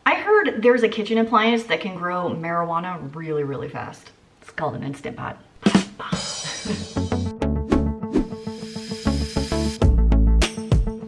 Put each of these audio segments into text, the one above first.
I heard there's a kitchen appliance that can grow marijuana really, really fast. It's called an Instant Pot.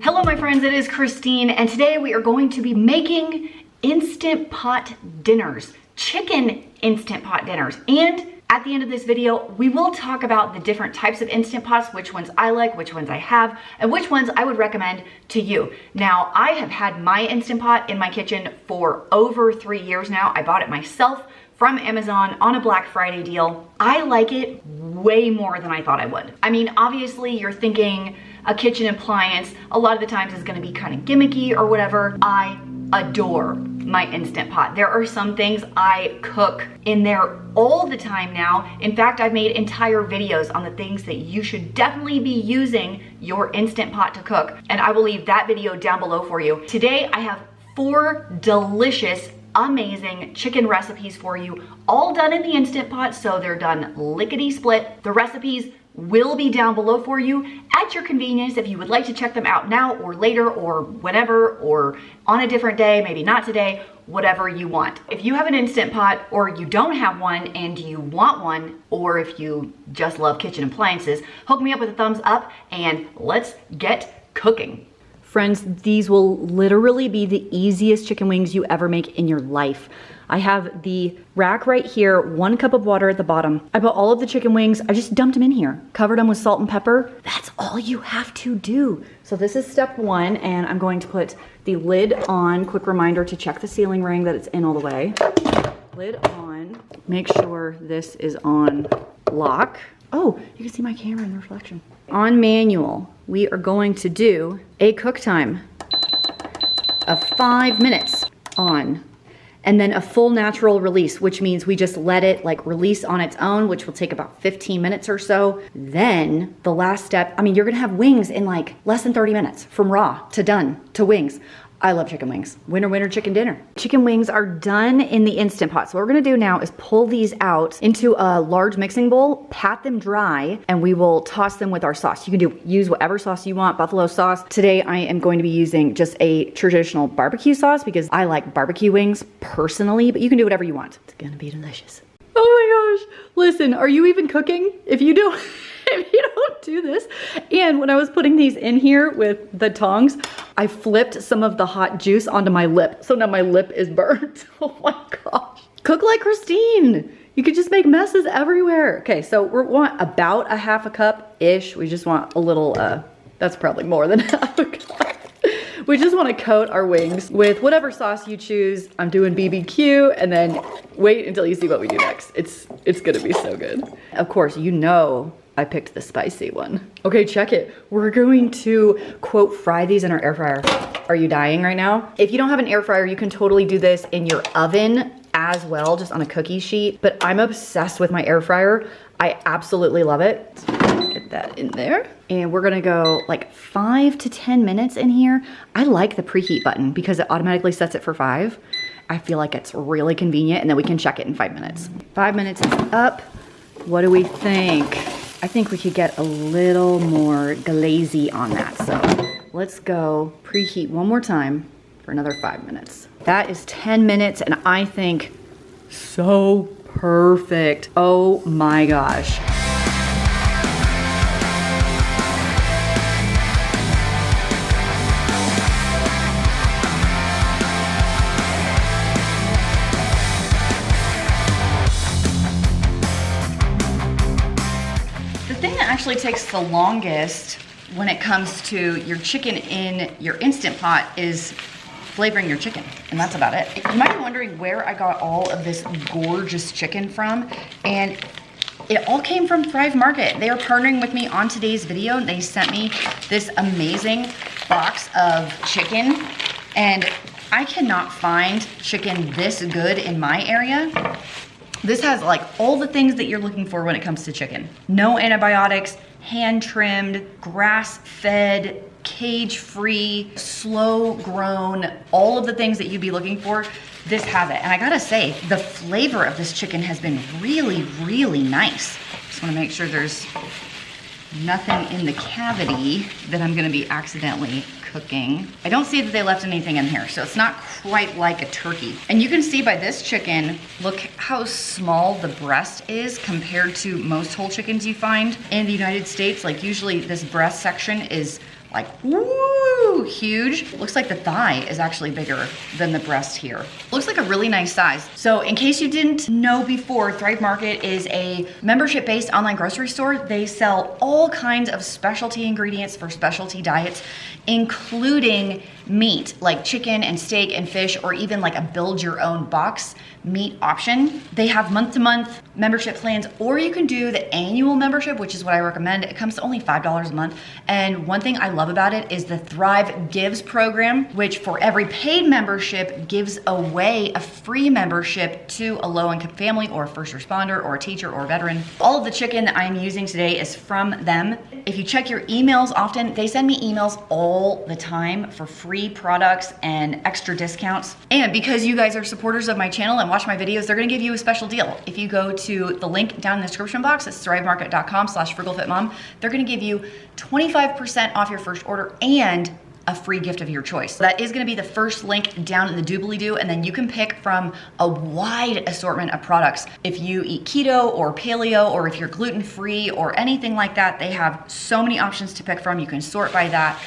Hello my friends, it is Christine, and today we are going to be making Instant Pot dinners, chicken Instant Pot dinners. And at the end of this video, we will talk about the different types of Instant Pots, which ones I like, which ones I have, and which ones I would recommend to you. Now, I have had my Instant Pot in my kitchen for over 3 years now. I bought it myself from Amazon on a Black Friday deal. I like it way more than I thought I would. I mean, obviously you're thinking a kitchen appliance a lot of the times is gonna be kind of gimmicky or whatever. I adore my Instant Pot. There are some things I cook in there all the time now. In fact, I've made entire videos on the things that you should definitely be using your Instant Pot to cook, and I will leave that video down below for you. Today, I have 4 delicious, amazing chicken recipes for you, all done in the Instant Pot, so they're done lickety-split. The recipes will be down below for you at your convenience if you would like to check them out now or later or whenever or on a different day, maybe not today, whatever you want. If you have an Instant Pot or you don't have one and you want one, or if you just love kitchen appliances, hook me up with a thumbs up and let's get cooking. Friends, these will literally be the easiest chicken wings you ever make in your life. I have the rack right here, 1 cup of water at the bottom. I put all of the chicken wings, I just dumped them in here, covered them with salt and pepper. That's all you have to do. So this is step 1, and I'm going to put the lid on. Quick reminder to check the sealing ring that it's in all the way. Lid on, make sure this is on lock. Oh, you can see my camera in the reflection. On manual, we are going to do a cook time of 5 minutes on, and then a full natural release, which means we just let it like release on its own, which will take about 15 minutes or so. Then the last step, I mean, you're gonna have wings in like less than 30 minutes from raw to done to wings. I love chicken wings. Winner, winner, chicken dinner. Chicken wings are done in the Instant Pot. So what we're gonna do now is pull these out into a large mixing bowl, pat them dry, and we will toss them with our sauce. You can use whatever sauce you want, buffalo sauce. Today I am going to be using just a traditional barbecue sauce because I like barbecue wings personally, but you can do whatever you want. It's gonna be delicious. Oh my gosh, listen, are you even cooking? If you don't do this. And when I was putting these in here with the tongs, I flipped some of the hot juice onto my lip. So now my lip is burnt. Oh my gosh. Cook like Christine. You could just make messes everywhere. Okay, so we want about a half a cup-ish. We just want a little, that's probably more than half a cup. We just want to coat our wings with whatever sauce you choose. I'm doing BBQ, and then wait until you see what we do next. It's gonna be so good. Of course, you know I picked the spicy one. Okay, check it. We're going to, quote, fry these in our air fryer. Are you dying right now? If you don't have an air fryer, you can totally do this in your oven as well, just on a cookie sheet. But I'm obsessed with my air fryer. I absolutely love it. Get that in there. And we're gonna go like 5 to 10 minutes in here. I like the preheat button because it automatically sets it for 5. I feel like it's really convenient, and then we can check it in 5 minutes. 5 minutes is up. What do we think? I think we could get a little more glazy on that. So let's go preheat one more time for another 5 minutes. That is 10 minutes, and I think so perfect. Oh my gosh. Actually takes the longest when it comes to your chicken in your Instant Pot is flavoring your chicken, and that's about it. You might be wondering where I got all of this gorgeous chicken from, and it all came from Thrive Market. They are partnering with me on today's video, and they sent me this amazing box of chicken, and I cannot find chicken this good in my area. This has like all the things that you're looking for when it comes to chicken. No antibiotics, hand trimmed, grass fed, cage free, slow grown, all of the things that you'd be looking for. This has it. And I gotta say, the flavor of this chicken has been really, really nice. Just wanna make sure there's nothing in the cavity that I'm gonna be accidentally cooking. I don't see that they left anything in here, so it's not quite like a turkey. And you can see by this chicken, look how small the breast is compared to most whole chickens you find in the United States. Like usually this breast section is like, woo, huge. Looks like the thigh is actually bigger than the breast here. Looks like a really nice size. So in case you didn't know before, Thrive Market is a membership-based online grocery store. They sell all kinds of specialty ingredients for specialty diets, including meat, like chicken and steak and fish, or even like a build your own box meat option. They have month-to-month membership plans, or you can do the annual membership, which is what I recommend. It comes to only $5 a month. And one thing I love about it is the Thrive Gives program, which for every paid membership gives away a free membership to a low-income family or a first responder or a teacher or a veteran. All of the chicken that I'm using today is from them. If you check your emails often, they send me emails all the time for free products and extra discounts. And because you guys are supporters of my channel and watch my videos, they're gonna give you a special deal. If you go to the link down in the description box, it's thrivemarket.com/frugalfitmom, they're gonna give you 25% off your first order and a free gift of your choice. So that is gonna be the first link down in the doobly-doo, and then you can pick from a wide assortment of products. If you eat keto or paleo, or if you're gluten-free or anything like that, they have so many options to pick from. You can sort by that.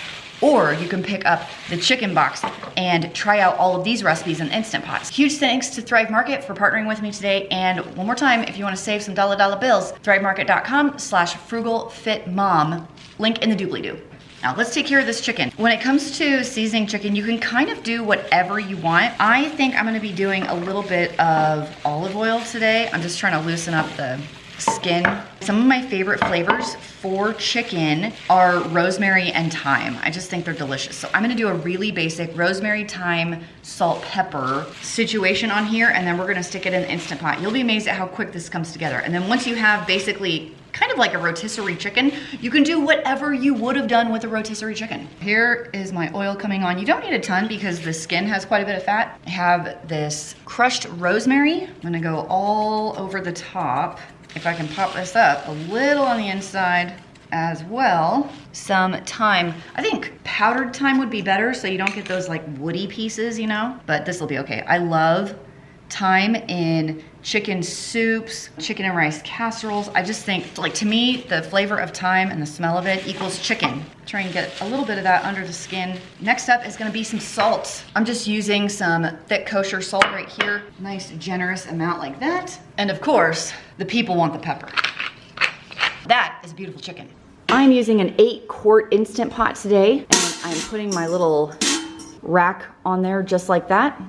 Or you can pick up the chicken box and try out all of these recipes in Instant Pots. Huge thanks to Thrive Market for partnering with me today. And one more time, if you want to save some dollar bills, thrivemarket.com/frugalfitmom, link in the doobly-doo. Now let's take care of this chicken. When it comes to seasoning chicken, you can kind of do whatever you want. I think I'm gonna be doing a little bit of olive oil today. I'm just trying to loosen up the skin. Some of my favorite flavors for chicken are rosemary and thyme. I just think they're delicious. So I'm gonna do a really basic rosemary, thyme, salt, pepper situation on here, and then we're gonna stick it in the Instant Pot. You'll be amazed at how quick this comes together. And then once you have basically kind of like a rotisserie chicken, you can do whatever you would have done with a rotisserie chicken. Here is my oil coming on. You don't need a ton because the skin has quite a bit of fat. I have this crushed rosemary. I'm gonna go all over the top. If I can pop this up a little on the inside as well. Some thyme. I think powdered thyme would be better so you don't get those like woody pieces, you know, but this will be okay. I love thyme in chicken soups, chicken and rice casseroles. I just think, like, to me, the flavor of thyme and the smell of it equals chicken. Try and get a little bit of that under the skin. Next up is gonna be some salt. I'm just using some thick kosher salt right here. Nice generous amount like that. And of course, the people want the pepper. That is a beautiful chicken. I'm using an 8-quart Instant Pot today, and I'm putting my little rack on there just like that.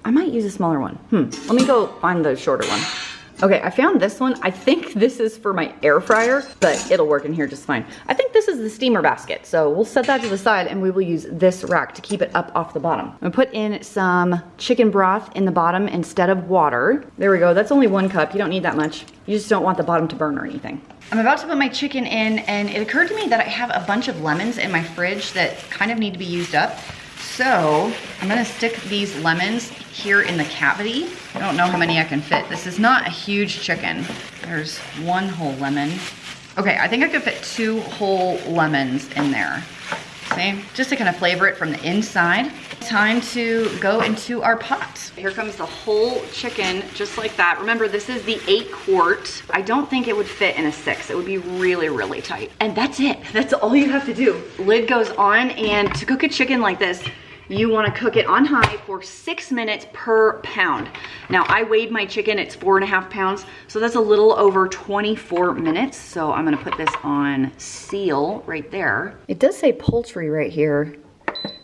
I might use a smaller one. Let me go find the shorter one. Okay, I found this one. I think this is for my air fryer, but it'll work in here just fine. I think this is the steamer basket, so we'll set that to the side and we will use this rack to keep it up off the bottom. I'm gonna put in some chicken broth in the bottom instead of water. There we go, that's only 1 cup. You don't need that much. You just don't want the bottom to burn or anything. I'm about to put my chicken in, and it occurred to me that I have a bunch of lemons in my fridge that kind of need to be used up. So I'm gonna stick these lemons here in the cavity. I don't know how many I can fit. This is not a huge chicken. There's 1 whole lemon. Okay, I think I could fit 2 whole lemons in there. See, just to kind of flavor it from the inside. Time to go into our pot. Here comes the whole chicken, just like that. Remember, this is the 8-quart. I don't think it would fit in a 6. It would be really, really tight. And that's it. That's all you have to do. Lid goes on, and to cook a chicken like this, you want to cook it on high for 6 minutes per pound. Now, I weighed my chicken, it's 4.5 pounds, so that's a little over 24 minutes. So I'm gonna put this on seal right there. It does say poultry right here.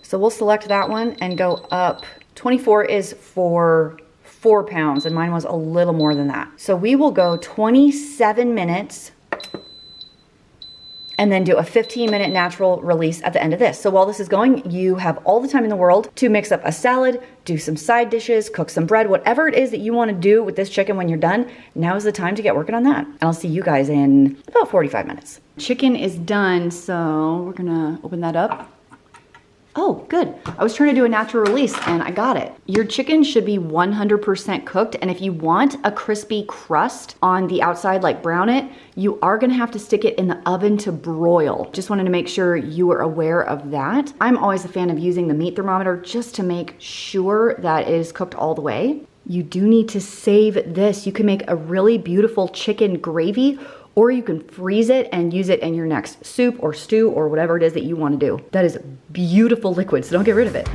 So we'll select that one and go up. 24 is for 4 pounds, and mine was a little more than that. So we will go 27 minutes and then do a 15-minute natural release at the end of this. So while this is going, you have all the time in the world to mix up a salad, do some side dishes, cook some bread, whatever it is that you wanna do with this chicken when you're done, now is the time to get working on that. And I'll see you guys in about 45 minutes. Chicken is done, so we're gonna open that up. Oh, good. I was trying to do a natural release and I got it. Your chicken should be 100% cooked, and if you want a crispy crust on the outside, like brown it, you are gonna have to stick it in the oven to broil. Just wanted to make sure you were aware of that. I'm always a fan of using the meat thermometer just to make sure that it is cooked all the way. You do need to save this. You can make a really beautiful chicken gravy, or you can freeze it and use it in your next soup or stew or whatever it is that you want to do. That is beautiful liquid, so don't get rid of it.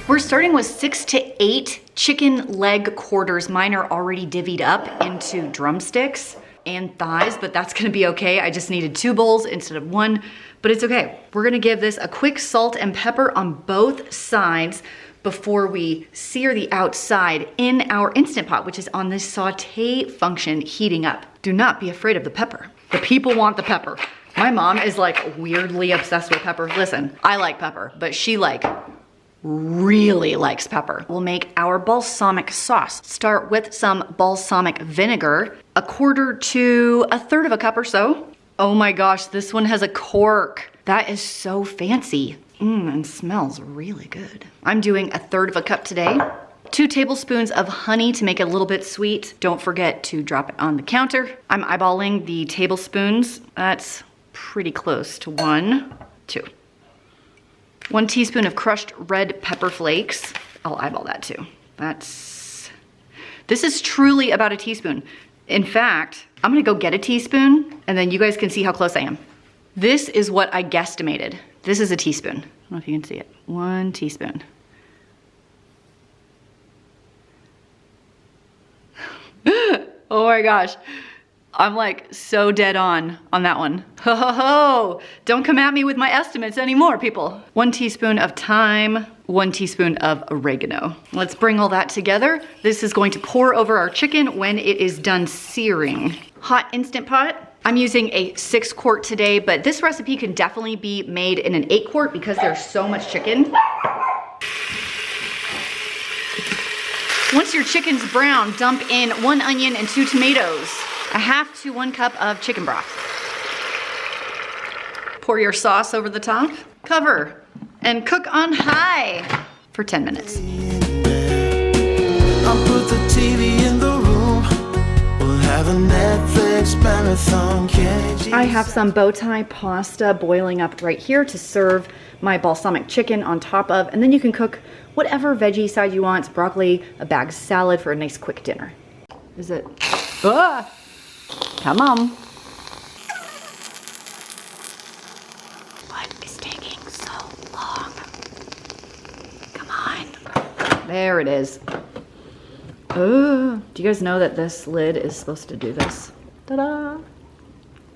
We're starting with 6 to 8 chicken leg quarters. Mine are already divvied up into drumsticks and thighs, but that's gonna be okay. I just needed 2 bowls instead of 1, but it's okay. We're gonna give this a quick salt and pepper on both sides before we sear the outside in our Instant Pot, which is on this saute function heating up. Do not be afraid of the pepper. The people want the pepper. My mom is like weirdly obsessed with pepper. Listen, I like pepper, but she like really likes pepper. We'll make our balsamic sauce. Start with some balsamic vinegar, 1/4 to 1/3 cup or so. Oh my gosh, this one has a cork. That is so fancy. And smells really good. I'm doing 1/3 cup today. 2 tablespoons of honey to make it a little bit sweet. Don't forget to drop it on the counter. I'm eyeballing the tablespoons. That's pretty close to 1, 2. 1 teaspoon of crushed red pepper flakes. I'll eyeball that too. This is truly about a teaspoon. In fact, I'm gonna go get a teaspoon and then you guys can see how close I am. This is what I guesstimated. This is a teaspoon. I don't know if you can see it. 1 teaspoon. Oh my gosh. I'm like so dead on that one. Ho ho ho! Don't come at me with my estimates anymore, people. 1 teaspoon of thyme, 1 teaspoon of oregano. Let's bring all that together. This is going to pour over our chicken when it is done searing. Hot Instant Pot. I'm using a 6 quart today, but this recipe can definitely be made in an 8 quart because there's so much chicken. Once your chicken's brown, dump in 1 onion and 2 tomatoes. 1/2 to 1 cup of chicken broth. Pour your sauce over the top, cover, and cook on high for 10 minutes. I'll put the TV in the room. We'll have a Netflix marathon. I have some bow tie pasta boiling up right here to serve my balsamic chicken on top of, and then you can cook whatever veggie side you want, broccoli, a bag salad for a nice quick dinner. Is it? Ah! Come on. What is taking so long? Come on. There it is. Oh, do you guys know that this lid is supposed to do this? Ta-da!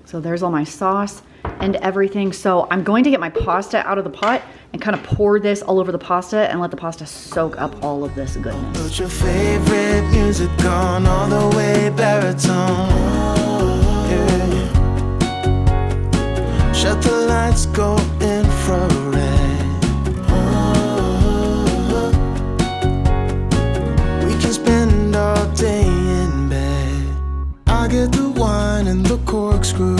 So there's all my sauce and everything. So I'm going to get my pasta out of the pot and kind of pour this all over the pasta and let the pasta soak up all of this goodness. Put your favorite music on all the way baritone. Yeah. Shut the lights, go infrared. We can spend all day in bed. I get the wine and the corkscrew.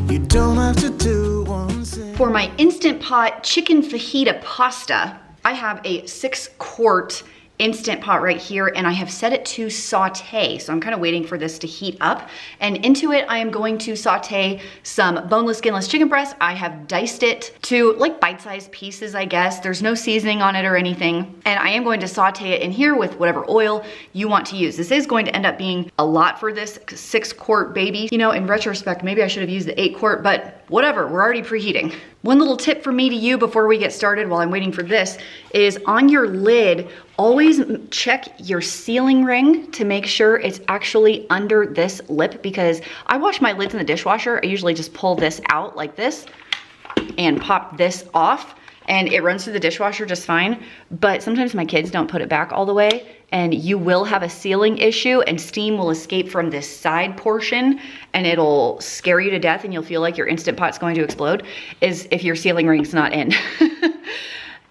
You don't have to do one thing. For my Instant Pot chicken fajita pasta, I have a 6 quart Instant Pot right here, and I have set it to saute. So I'm kind of waiting for this to heat up. And into it, I am going to saute some boneless, skinless chicken breast. I have diced it to like bite-sized pieces, I guess. There's no seasoning on it or anything. And I am going to saute it in here with whatever oil you want to use. This is going to end up being a lot for this 6 quart baby. You know, in retrospect, maybe I should have used the 8 quart, but whatever, we're already preheating. One little tip from me to you before we get started while I'm waiting for this is on your lid, always check your sealing ring to make sure it's actually under this lip, because I wash my lids in the dishwasher. I usually just pull this out like this and pop this off and it runs through the dishwasher just fine. But sometimes my kids don't put it back all the way and you will have a sealing issue and steam will escape from this side portion and it'll scare you to death and you'll feel like your Instant Pot's going to explode, is if your sealing ring's not in.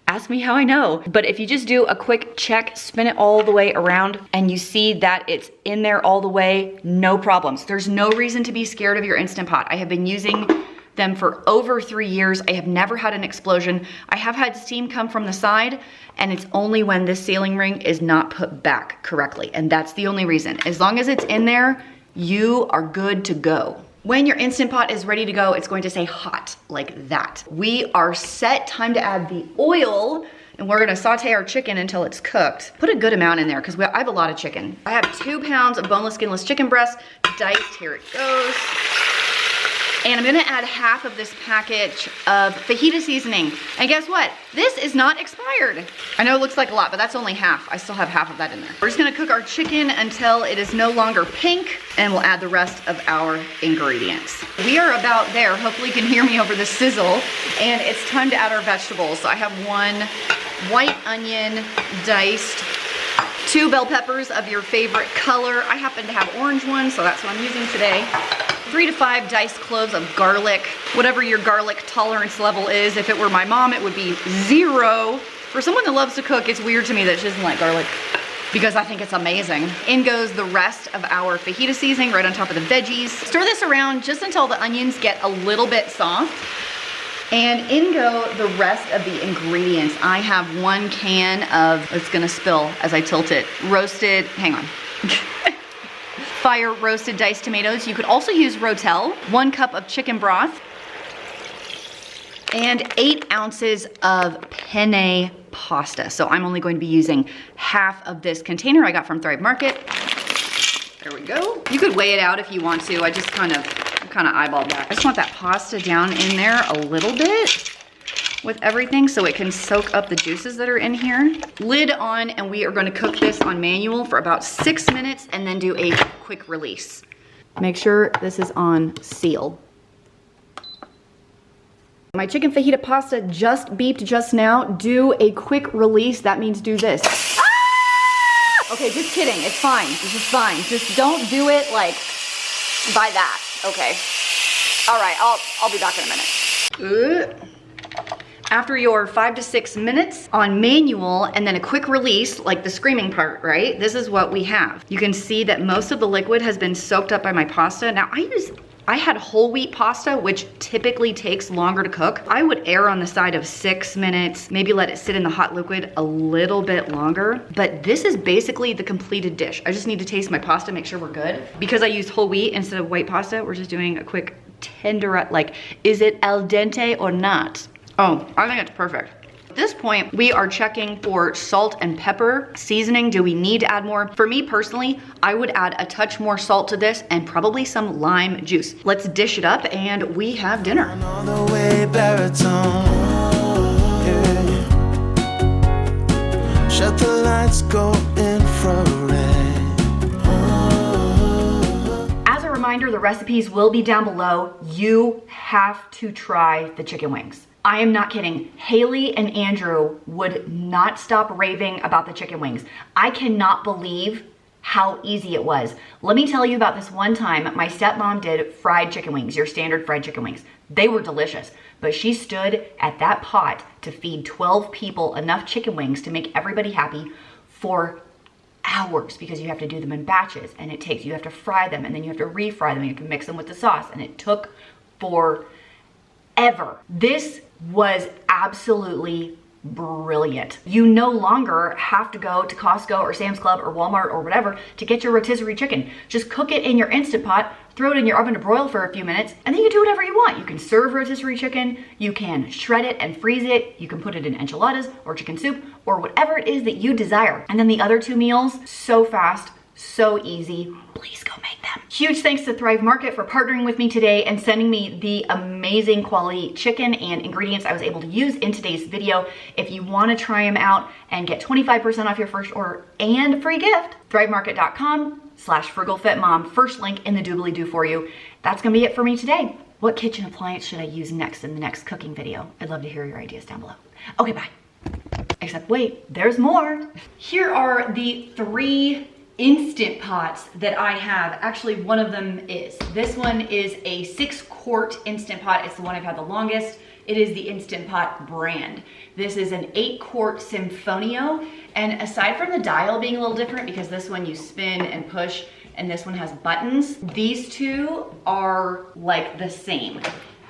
Ask me how I know. But if you just do a quick check, spin it all the way around, and you see that it's in there all the way, no problems. There's no reason to be scared of your Instant Pot. I have been using them for over 3 years. I have never had an explosion. I have had steam come from the side, and it's only when this sealing ring is not put back correctly. And that's the only reason. As long as it's in there, you are good to go. When your Instant Pot is ready to go, it's going to say hot like that. We are set. Time to add the oil, and we're gonna saute our chicken until it's cooked. Put a good amount in there because I have a lot of chicken. I have 2 pounds of boneless, skinless chicken breast, diced. Here it goes. And I'm gonna add half of this package of fajita seasoning. And guess what? This is not expired. I know it looks like a lot, but that's only half. I still have half of that in there. We're just gonna cook our chicken until it is no longer pink, and we'll add the rest of our ingredients. We are about there. Hopefully you can hear me over the sizzle. And it's time to add our vegetables. So I have 1 white onion diced, 2 bell peppers of your favorite color. I happen to have orange ones, so that's what I'm using today. 3 to 5 diced cloves of garlic, whatever your garlic tolerance level is. If it were my mom, it would be 0. For someone that loves to cook, it's weird to me that she doesn't like garlic because I think it's amazing. In goes the rest of our fajita seasoning right on top of the veggies. Stir this around just until the onions get a little bit soft. And in go the rest of the ingredients. I have 1 can of, it's gonna spill as I tilt it, roasted, hang on. Fire roasted diced tomatoes. You could also use Rotel, 1 cup of chicken broth, and 8 ounces of penne pasta. So I'm only going to be using half of this container I got from Thrive Market. There we go. You could weigh it out if you want to. I just kind of eyeballed that. I just want that pasta down in there a little bit with everything so it can soak up the juices that are in here. Lid on, and we are gonna cook this on manual for about 6 minutes and then do a quick release. Make sure this is on seal. My chicken fajita pasta just beeped just now. Do a quick release. That means do this. Ah! Okay, just kidding. It's fine. This is fine. Just don't do it like by that. Okay. All right, I'll be back in a minute. After your 5 to 6 minutes on manual and then a quick release, like the screaming part, right? This is what we have. You can see that most of the liquid has been soaked up by my pasta. Now I had whole wheat pasta, which typically takes longer to cook. I would err on the side of 6 minutes, maybe let it sit in the hot liquid a little bit longer. But this is basically the completed dish. I just need to taste my pasta, make sure we're good. Because I used whole wheat instead of white pasta, we're just doing a quick tender, like, is it al dente or not? Oh, I think it's perfect. At this point, we are checking for salt and pepper seasoning. Do we need to add more? For me personally, I would add a touch more salt to this and probably some lime juice. Let's dish it up and we have dinner. Shut the lights, go infrared. As a reminder, the recipes will be down below. You have to try the chicken wings. I am not kidding. Haley and Andrew would not stop raving about the chicken wings. I cannot believe how easy it was. Let me tell you about this one time my stepmom did fried chicken wings, your standard fried chicken wings. They were delicious, but she stood at that pot to feed 12 people enough chicken wings to make everybody happy for hours because you have to do them in batches and you have to fry them and then you have to refry them and you can mix them with the sauce and it took forever. This was absolutely brilliant. You no longer have to go to Costco or Sam's Club or Walmart or whatever to get your rotisserie chicken. Just cook it in your Instant Pot, throw it in your oven to broil for a few minutes, and then you can do whatever you want. You can serve rotisserie chicken, you can shred it and freeze it, you can put it in enchiladas or chicken soup or whatever it is that you desire. And then the other 2 meals, so fast, so easy. Please go make them. Huge thanks to Thrive Market for partnering with me today and sending me the amazing quality chicken and ingredients I was able to use in today's video. If you want to try them out and get 25% off your first order and free gift, thrivemarket.com/frugalfitmom. First link in the doobly-doo for you. That's gonna be it for me today. What kitchen appliance should I use next in the next cooking video? I'd love to hear your ideas down below. Okay, bye. Except wait, there's more. Here are the 3 Instant Pots that I have. Actually, one of them is. This one is a 6-quart Instant Pot. It's the one I've had the longest. It is the Instant Pot brand. This is an 8-quart Sinfonio, and aside from the dial being a little different because this one you spin and push and this one has buttons, these two are like the same.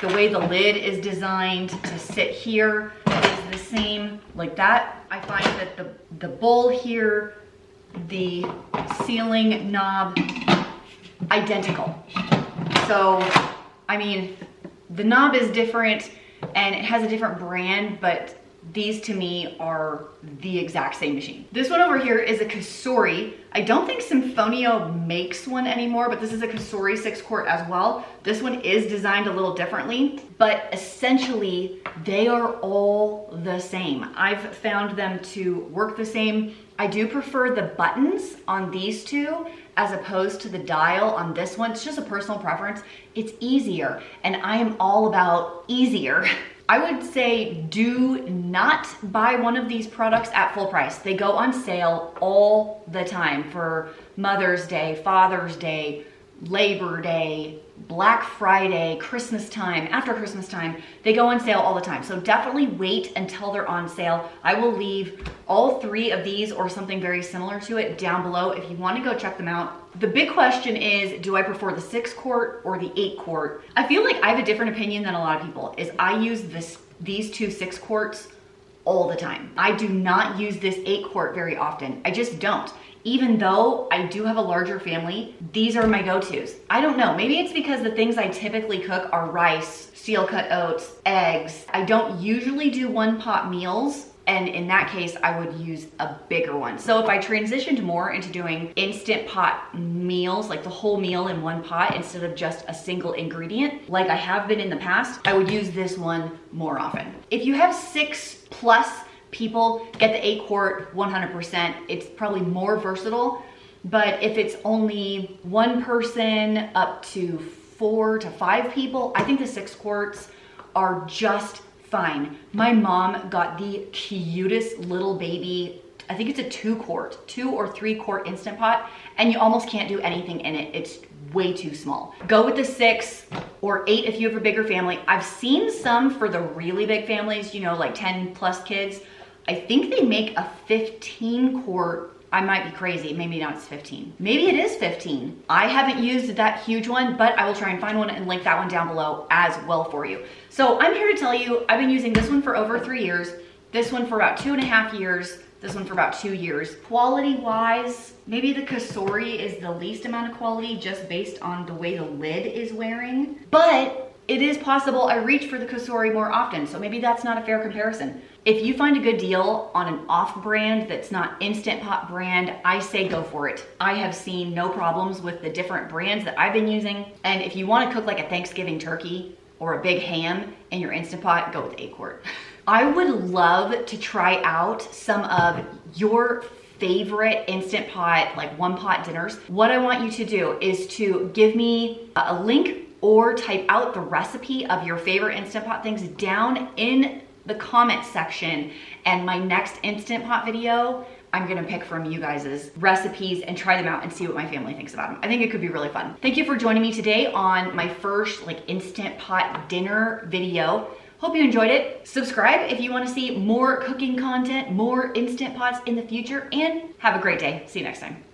The way the lid is designed to sit here is the same like that. I find that the bowl here, the sealing knob, identical. So, I mean, the knob is different and it has a different brand, but these to me are the exact same machine. This one over here is a Cosori. I don't think Sinfonio makes one anymore, but this is a Cosori 6-quart as well. This one is designed a little differently, but essentially they are all the same. I've found them to work the same. I do prefer the buttons on these two as opposed to the dial on this one. It's just a personal preference. It's easier, and I am all about easier. I would say do not buy one of these products at full price. They go on sale all the time for Mother's Day, Father's Day, Labor Day, Black Friday, Christmas time, after Christmas time. They go on sale all the time. So definitely wait until they're on sale. I will leave all 3 of these or something very similar to it down below if you want to go check them out. The big question is, do I prefer the 6-quart or the 8-quart? I feel like I have a different opinion than a lot of people. Is I use these two 6-quarts all the time. I do not use this 8-quart very often. I just don't. Even though I do have a larger family, these are my go-tos. I don't know, maybe it's because the things I typically cook are rice, steel cut oats, eggs. I don't usually do 1-pot meals, and in that case, I would use a bigger one. So if I transitioned more into doing Instant Pot meals, like the whole meal in 1 pot instead of just a single ingredient, like I have been in the past, I would use this one more often. If you have 6+ people, get the 8-quart 100%. It's probably more versatile, but if it's only 1 person up to 4 to 5 people, I think the 6 quarts are just fine. My mom got the cutest little baby, I think it's a 2-quart, 2 or 3-quart Instant Pot, and you almost can't do anything in it. It's way too small. Go with the 6 or 8 if you have a bigger family. I've seen some for the really big families, you know, like 10+ kids. I think they make a 15-quart. I might be crazy. Maybe not, it's 15. Maybe it is 15. I haven't used that huge one, but I will try and find one and link that one down below as well for you. So I'm here to tell you, I've been using this one for over 3 years, this one for about 2.5 years, this one for about 2 years. Quality-wise, maybe the Cosori is the least amount of quality just based on the way the lid is wearing, but it is possible I reach for the Cosori more often, so maybe that's not a fair comparison. If you find a good deal on an off-brand that's not Instant Pot brand, I say go for it. I have seen no problems with the different brands that I've been using, and if you want to cook like a Thanksgiving turkey or a big ham in your Instant Pot, go with the 8-quart. I would love to try out some of your favorite Instant Pot, like 1-pot dinners. What I want you to do is to give me a link or type out the recipe of your favorite Instant Pot things down in the comment section, and my next Instant Pot video, I'm gonna pick from you guys' recipes and try them out and see what my family thinks about them. I think it could be really fun. Thank you for joining me today on my first Instant Pot dinner video. Hope you enjoyed it. Subscribe if you wanna see more cooking content, more Instant Pots in the future, and have a great day. See you next time.